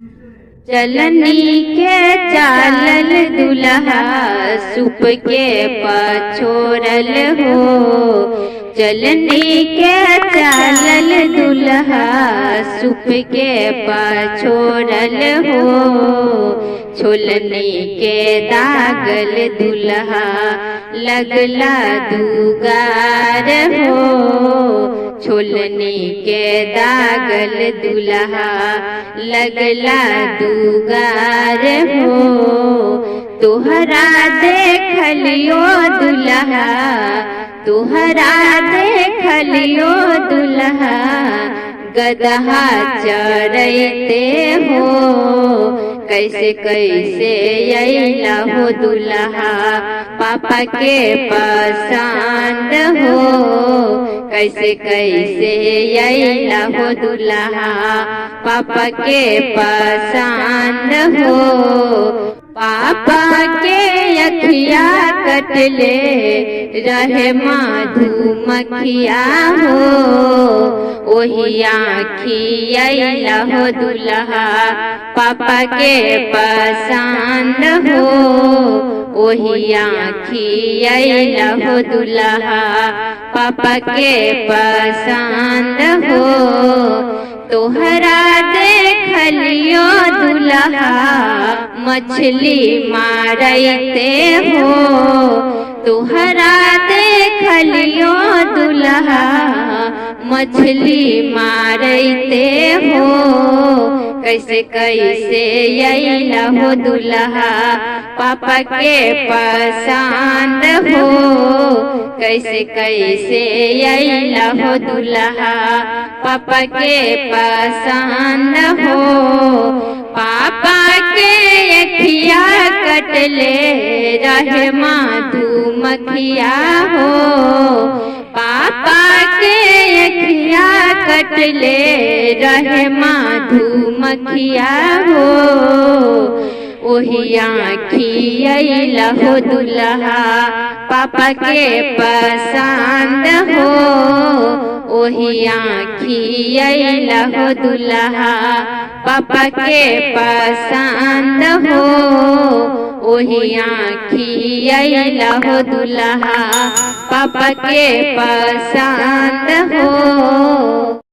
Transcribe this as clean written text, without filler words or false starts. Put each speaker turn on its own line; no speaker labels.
चलनी के चालल दुल्हा सुप के पछोरल हो। चलनी के चालल दुल्हा सुप के पछोरल हो। छोलनी के दागल दुल्हा लगला दुगार हो। छोलनी के दागल दुल्हा लगला दुगार हो। तुहरा देखलियो दुल्हा, तुहरा देखलियो दुल्हा गदहा चढ़ते हो। कैसे कैसे अइला हो दुल्हा पापा के पसंद हो। कैसे कैसे अइला हो दुल्हा पापा के पसंद हो। पापा के अखिया कटले रहे मधुमक्खिया हो। ओही आँखी अइला हो दुल्हा पापा के पसंद हो। ओही आँखी अइला हो दुल्हा पापा के पसंद हो। तोहरा देखलियो दुल्हा मछली मारते हो। तोहरा देखलियो दुल्हा मछली मारते हो। कैसे कैसे अइला हो दुल्हा पापा के पसंद हो। कैसे कैसे अइला हो दुल्हा पापा के पसंद हो। पापा के अखिया कटले रहे मधुमक्खिया हो। पापा के अखिया कटले रहे मधुमक्खिया हो। ओही आँखी अइला हो दुल्हा पापा के पसंद हो। ओही आँखी अइला हो दुल्हा पापा के पसंद हो। ओही आँखी अइला हो दुल्हा पापा के पसंद हो।